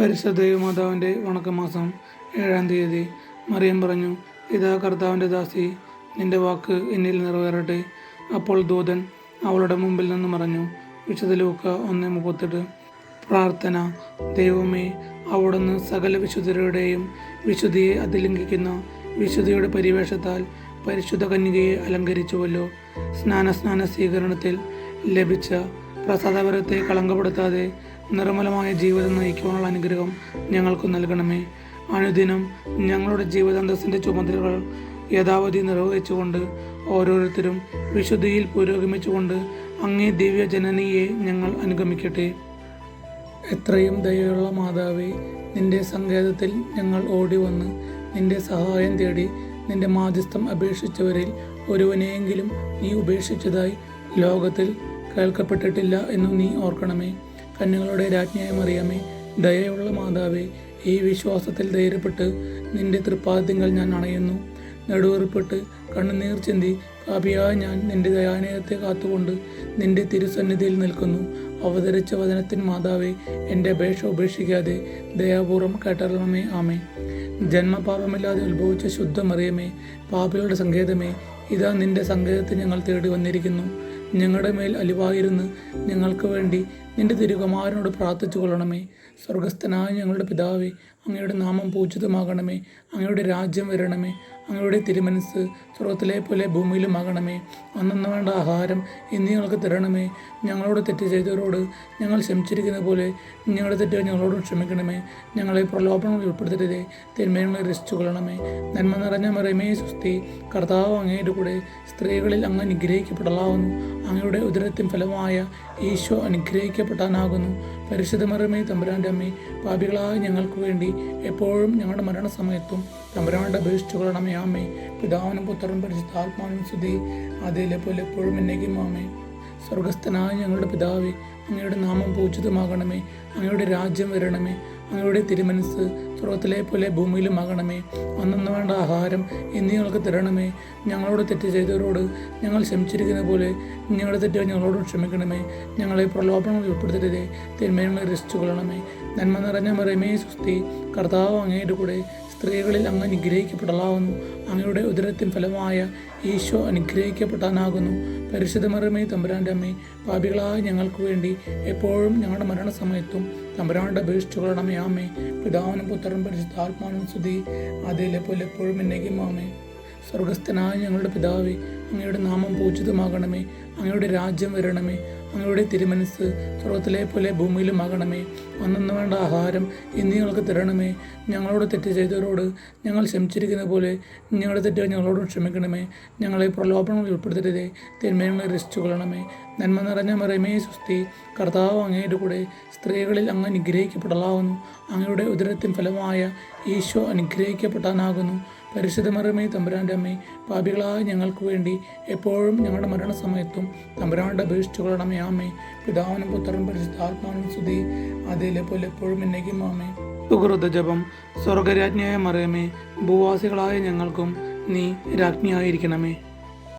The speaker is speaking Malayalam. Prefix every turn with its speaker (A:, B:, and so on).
A: പരിശുദ്ധ ദൈവമാതാവിൻ്റെ വണക്കമാസം 7-ാം തീയതി. മറിയം പറഞ്ഞു, ഇതാ കർത്താവിൻ്റെ ദാസി, നിന്റെ വാക്ക് എന്നിൽ നിറവേറട്ടെ. അപ്പോൾ ദൂതൻ അവളുടെ മുമ്പിൽ നിന്ന് മറഞ്ഞു. വിശുദ്ധ ലൂക്ക 1:38. പ്രാർത്ഥന. ദൈവമേ, അവിടുന്ന് സകല വിശുദ്ധരുടെയും വിശുദ്ധിയെ അതിലംഘിക്കുന്ന വിശുദ്ധിയുടെ പരിവേഷത്താൽ പരിശുദ്ധ കന്യകയെ അലങ്കരിച്ചുവല്ലോ. സ്നാന സ്വീകരണത്തിൽ ലഭിച്ച പ്രസാദപരത്തെ കളങ്കപ്പെടുത്താതെ നിർമ്മലമായ ജീവിതം നയിക്കുവാനുള്ള അനുഗ്രഹം ഞങ്ങൾക്ക് നൽകണമേ. അനുദിനം ഞങ്ങളുടെ ജീവിതാന്തസ്സിൻ്റെ ചുമതലകൾ യഥാവധി നിർവഹിച്ചുകൊണ്ട് ഓരോരുത്തരും വിശുദ്ധിയിൽ പുരോഗമിച്ചുകൊണ്ട് അങ്ങേ ദിവ്യ ജനനിയെ ഞങ്ങൾ അനുഗമിക്കട്ടെ. എത്രയും ദയയുള്ള മാതാവേ, നിന്റെ സങ്കേതത്തിൽ ഞങ്ങൾ ഓടി വന്ന് നിന്റെ സഹായം തേടി നിന്റെ മാധ്യസ്ഥം അപേക്ഷിച്ചവരിൽ ഒരുവനെയെങ്കിലും നീ ഉപേക്ഷിച്ചതായി ലോകത്തിൽ കേൾക്കപ്പെട്ടിട്ടില്ല എന്നു നീ ഓർക്കണമേ. കന്യകളുടെ രാജ്ഞിയായ മറിയമേ, ദയയുള്ള മാതാവേ, ഈ വിശ്വാസത്തിൽ ധൈര്യപ്പെട്ട് നിന്റെ തൃപ്പാദ്യങ്ങൾ ഞാൻ അണയുന്നു. നെടുവീർപ്പിട്ട് കണ്ണുനീർ ചിന്തി പാപിയായ ഞാൻ നിന്റെ ദയാനയത്തെ കാത്തുകൊണ്ട് നിന്റെ തിരുസന്നിധിയിൽ നിൽക്കുന്നു. അവതരിച്ച വചനത്തിൻ മാതാവേ, എൻ്റെ അപേക്ഷ ഉപേക്ഷിക്കാതെ ദയാപൂർവം കേട്ടറിയണമേ. ആമേ. ജന്മപാപമില്ലാതെ ഉത്ഭവിച്ച ശുദ്ധ മറിയമേ, പാപികളുടെ സങ്കേതമേ, ഇതാ നിന്റെ സങ്കേതത്തിൽ ഞങ്ങൾ തേടി വന്നിരിക്കുന്നു. ഞങ്ങളുടെ മേൽ അലിവായിരുന്ന് ഞങ്ങൾക്ക് വേണ്ടി നിന്റെ തിരുകുമാരനോട് പ്രാർത്ഥിച്ചു കൊള്ളണമേ. സ്വർഗസ്ഥനായ ഞങ്ങളുടെ പിതാവേ, അങ്ങയുടെ നാമം പൂജിതമാകണമേ. അങ്ങയുടെ രാജ്യം വരണമേ. അങ്ങയുടെ തിരുമനസ് സ്വർഗത്തിലെ പോലെ ഭൂമിയിലുമാകണമേ. അന്നന്ന് വേണ്ട ആഹാരം ഇന്ന് ഞങ്ങൾക്ക് തരണമേ. ഞങ്ങളോട് തെറ്റ് ചെയ്തവരോട് ഞങ്ങൾ ക്ഷമിച്ചിരിക്കുന്ന പോലെ ഞങ്ങളുടെ തെറ്റുകൾ ഞങ്ങളോടും ക്ഷമിക്കണമേ. ഞങ്ങളെ പ്രലോഭനങ്ങൾ ഉൾപ്പെടുത്തരുതേ, തിന്മകളെ രക്ഷിച്ചു കൊള്ളണമേ. നന്മ നിറഞ്ഞ മറിയമേ സ്വസ്തി, കർത്താവ് അങ്ങയുടെ കൂടെ സ്ത്രീകളിൽ അങ്ങ് അനുഗ്രഹിക്കപ്പെടലാവുന്നു. അങ്ങയുടെ ഉദരത്തിൻ ഫലമായ ഈശോ അനുഗ്രഹിക്കപ്പെടാനാകുന്നു. പരിശുദ്ധ മറിയമേ, തമ്പുരാൻ്റെ അമ്മേ, പാപികളായ ഞങ്ങൾക്ക് വേണ്ടി എപ്പോഴും ഞങ്ങളുടെ മരണസമയത്തും തമ്പുരാനോട് അപേക്ഷിച്ചു കൊള്ളണമേ. ആമേ. പിതാവിനും പുത്രനും പരിശുദ്ധാത്മാവിനും സ്തുതി, അതിലെ പോലെ എപ്പോഴും എന്നേക്കും. ആമേ. സ്വർഗസ്ഥനായ ഞങ്ങളുടെ പിതാവേ, അങ്ങയുടെ നാമം പൂജിതമാകണമേ. അങ്ങയുടെ രാജ്യം വരണമേ. അങ്ങയുടെ തിരുമനസ് സ്വർഗത്തിലെ പോലെ ഭൂമിയിലുമാകണമേ. അന്നന്ന് വേണ്ട ആഹാരം ഇന്ന് ഞങ്ങൾക്ക് തരണമേ. ഞങ്ങളോട് തെറ്റ് ചെയ്തവരോട് ഞങ്ങൾ ക്ഷമിച്ചിരിക്കുന്ന പോലെ ഞങ്ങളുടെ തെറ്റുകൾ ഞങ്ങളോടും ക്ഷമിക്കണമേ. ഞങ്ങളെ പ്രലോഭനങ്ങൾ ഉൾപ്പെടുത്തരുതേ, തിന്മകളെ രക്ഷിച്ചു കൊള്ളണമേ. നന്മ നിറഞ്ഞ മറിയമേ സ്വസ്തി, കർത്താവ് അങ്ങയുടെ കൂടെ സ്ത്രീകളിൽ അങ്ങ് അനുഗ്രഹിക്കപ്പെടലാവുന്നു. അങ്ങയുടെ ഉദരത്തിൻ ഫലമായ ഈശോ അനുഗ്രഹിക്കപ്പെടാനാകുന്നു. പരിശുദ്ധ മറിയമേ, തമ്പുരാൻ്റെ അമ്മേ, പാപികളായ ഞങ്ങൾക്ക് വേണ്ടി എപ്പോഴും ഞങ്ങളുടെ മരണസമയത്തും തമ്പുരാനോട് അപേക്ഷിച്ചു കൊള്ളണമേ. ആമേ. പിതാവിനും പുത്രനും പരിശുദ്ധാത്മാവിനും സ്തുതി, അതിലെ പോലെ എപ്പോഴും എന്നേക്കും. ആമേ. സ്വർഗസ്ഥനായ ഞങ്ങളുടെ പിതാവേ, അങ്ങയുടെ നാമം പൂജിതമാകണമേ. അങ്ങയുടെ രാജ്യം വരണമേ. അങ്ങയുടെ തിരുമനസ് സ്വർഗത്തിലെ പോലെ ഭൂമിയിലുമാകണമേ. അന്നന്ന് വേണ്ട ആഹാരം ഇന്ന് ഞങ്ങൾക്ക് തരണമേ. ഞങ്ങളോട് തെറ്റ് ചെയ്തവരോട് ഞങ്ങൾ ക്ഷമിച്ചിരിക്കുന്ന പോലെ ഞങ്ങളുടെ തെറ്റുകൾ ഞങ്ങളോടും ക്ഷമിക്കണമേ. ഞങ്ങളെ പ്രലോഭനങ്ങൾ ഉൾപ്പെടുത്തരുതേ, തിന്മകളെ രക്ഷിച്ചു കൊള്ളണമേ. നന്മ നിറഞ്ഞ മറിയമേ സ്വസ്തി, കർത്താവ് അങ്ങയുടെ കൂടെ സ്ത്രീകളിൽ അങ്ങ് അനുഗ്രഹിക്കപ്പെടലാവുന്നു. അങ്ങയുടെ ഉദരത്തിൻ ഫലമായ ഈശോ അനുഗ്രഹിക്കപ്പെടാനാകുന്നു. പരിശുദ്ധ മറിയമേ, തമ്പുരാൻ്റെ അമ്മേ, പാപികളായ ഞങ്ങൾക്ക് വേണ്ടി എപ്പോഴും ഞങ്ങളുടെ മരണസമയത്തും തമ്പുരാനോട് അപേക്ഷിച്ചു കൊള്ളണമേ. ആമേ. പിതാവിനും പുത്രനും പരിശുദ്ധാത്മാവിനും സ്തുതി, അതിലെ പോലെ എപ്പോഴും എന്നേക്കും. ആമേ. സുഹൃത ജപം. സ്വർഗരാജ്ഞിയായ മറിയമേ, ഭൂവാസികളായ ഞങ്ങൾക്കും നീ രാജ്ഞിയായിരിക്കണമേ.